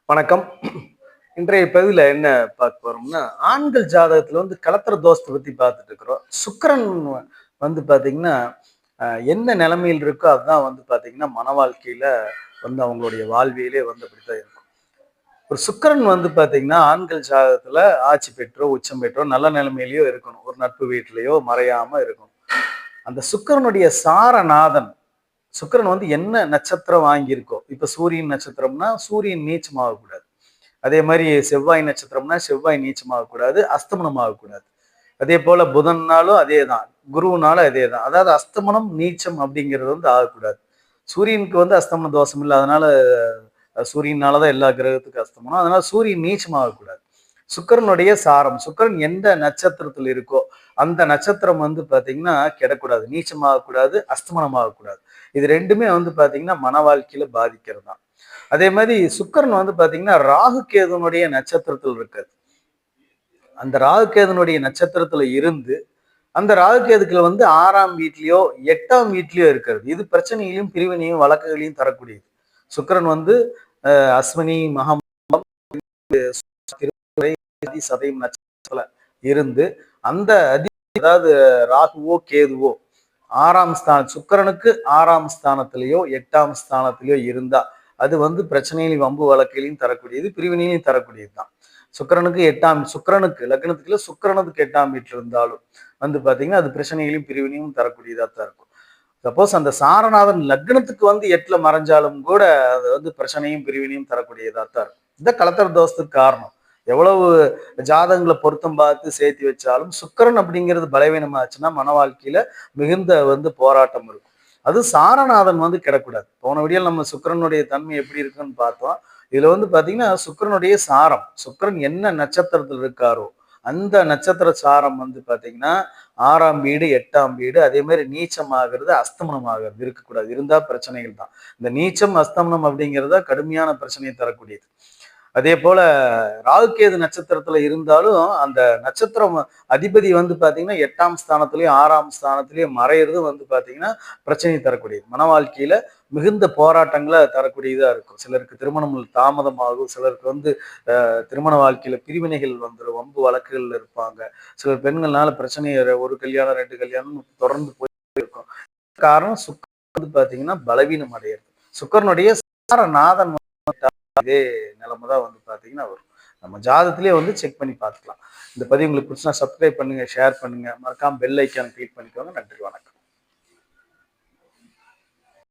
வணக்கம். இன்றைய பதிவில் என்ன பார்க்க போறோம்னா, ஆண்கள் ஜாதகத்துல கலத்திர தோஷத்தை பத்தி பார்த்துட்டு இருக்கிறோம். சுக்கிரன் பார்த்தீங்கன்னா, என்ன நிலைமையில் இருக்கோ அதுதான் பார்த்தீங்கன்னா, மன வாழ்க்கையில அவங்களுடைய வாழ்வியலே அப்படித்தான் இருக்கும். ஒரு சுக்கிரன் பார்த்தீங்கன்னா, ஆண்கள் ஜாதகத்துல ஆட்சி பெற்றோ, உச்சம் பெற்றோ, நல்ல நிலைமையிலயோ இருக்கணும். ஒரு நட்பு வீட்டிலேயோ மறையாம இருக்கணும். அந்த சுக்கிரனுடைய சாரநாதன் சுக்கிரன் என்ன நட்சத்திரம் வாங்கியிருக்கோ, இப்ப சூரியன் நட்சத்திரம்னா சூரியன் நீச்சமாகக்கூடாது. அதே மாதிரி செவ்வாய் நட்சத்திரம்னா செவ்வாய் நீச்சமாகக்கூடாது, அஸ்தமனம் ஆகக்கூடாது. அதே போல புதன்னாலும் அதே தான், குருவுனாலும் அதே தான். அதாவது அஸ்தமனம் நீச்சம் அப்படிங்கிறது ஆகக்கூடாது. சூரியனுக்கு அஸ்தமன தோஷம் இல்லை, அதனால சூரியனாலதான் எல்லா கிரகத்துக்கும் அஸ்தமனம். அதனால சூரியன் நீச்சமாகக்கூடாது. சுக்கிரனுடைய சாரம், சுக்கிரன் எந்த நட்சத்திரத்தில் இருக்கோ அந்த நட்சத்திரம் பாத்தீங்கன்னா கெடக்கூடாது, நீச்சமாகக்கூடாது, அஸ்தமனமாகக்கூடாது. இது ரெண்டுமே பாத்தீங்கன்னா மன வாழ்க்கையில பாதிக்கிறது தான். அதே மாதிரி சுக்கிரன் பாத்தீங்கன்னா ராகு கேதுனுடைய நட்சத்திரத்தில் இருக்காது. அந்த ராகு கேதுனுடைய நட்சத்திரத்துல இருந்து அந்த ராகு கேதுக்கள் 6ஆம் வீட்லயோ 8ஆம் வீட்லயோ இருக்கிறது. இது பிரச்சனைகளையும் பிரிவினையும் வழக்குகளையும் தரக்கூடியது. சுக்கிரன் அஸ்வினி மகம் சதயம் நட்சத்திரத்துல இருந்து அந்த அதாவது ராகுவோ கேதுவோ 6ஆம் ஸ்தானம், சுக்கிரனுக்கு 6ஆம் ஸ்தானத்திலேயோ 8ஆம் ஸ்தானத்திலேயோ இருந்தா அது பிரச்சனைகளையும் வம்பு வழக்கையிலையும் தரக்கூடியது, பிரிவினையிலையும் தரக்கூடியது தான். சுக்கிரனுக்கு லக்னத்துக்குள்ள சுக்கிரனுக்கு 8ஆம் வீட்டில் இருந்தாலும் பாத்தீங்கன்னா அது பிரச்சனைகளையும் பிரிவினையும் தரக்கூடியதா தான் இருக்கும். சப்போஸ் அந்த சாரநாதன் லக்னத்துக்கு 8ல மறைஞ்சாலும் கூட அது பிரச்சனையும் பிரிவினையும் தரக்கூடியதா தான் இருக்கும். இந்த கலத்தர தோஷத்துக்கு காரணம். எவ்வளவு ஜாதகங்களை பொருத்தம் பார்த்து சேர்த்து வச்சாலும் சுக்கிரன் அப்படிங்கிறது பலவீனமாச்சுன்னா மன வாழ்க்கையில மிகுந்த போராட்டம் இருக்கும். அது சாரநாதன் கிடக்கூடாது. போன வீடியோல நம்ம சுக்கிரனுடைய தன்மை எப்படி இருக்குன்னு பார்த்தோம். இதுல பாத்தீங்கன்னா சுக்கிரனுடைய சாரம், சுக்கிரன் என்ன நட்சத்திரத்தில் இருக்காரோ அந்த நட்சத்திர சாரம் பாத்தீங்கன்னா 6ஆம் வீடு 8ஆம் வீடு, அதே மாதிரி நீச்சம் ஆகிறது அஸ்தமனம் ஆகிறது இருக்கக்கூடாது. இருந்தா பிரச்சனைகள் தான். இந்த நீச்சம் அஸ்தமனம் அப்படிங்கிறத கடுமையான பிரச்சனையை தரக்கூடியது. அதே போல ராகுகேது நட்சத்திரத்துல இருந்தாலும் அந்த நட்சத்திரம் அதிபதி பாத்தீங்கன்னா 8ஆம் ஸ்தானத்திலயும் 6ஆம் ஸ்தானத்திலயும் மறையிறது பாத்தீங்கன்னா பிரச்சனை தரக்கூடியது. மன வாழ்க்கையில மிகுந்த போராட்டங்களை தரக்கூடியதா இருக்கும். சிலருக்கு திருமணம் தாமதமாகும், சிலருக்கு திருமண வாழ்க்கையில பிரிவினைகள் வந்துடும், வம்பு வழக்குகள்ல இருப்பாங்க. சிலர் பெண்கள்னால பிரச்சனை, ஒரு கல்யாணம் 2 கல்யாணம் தொடர்ந்து போய் இருக்கும். காரணம் சுக்கிரன் பாத்தீங்கன்னா பலவீனம் அடையிறது. சுக்கிரனுடைய சாரநாதன் இதே நிலைமை தான் பாத்தீங்கன்னா வரும். நம்ம ஜாதகத்திலேயே செக் பண்ணி பார்த்துக்கலாம். இந்த பதிவு உங்களுக்கு பிடிச்சா சப்ஸ்கிரைப் பண்ணுங்க, ஷேர் பண்ணுங்க, மறக்காம பெல் ஐக்கான் கிளிக் பண்ணிக்கோங்க. நன்றி, வணக்கம்.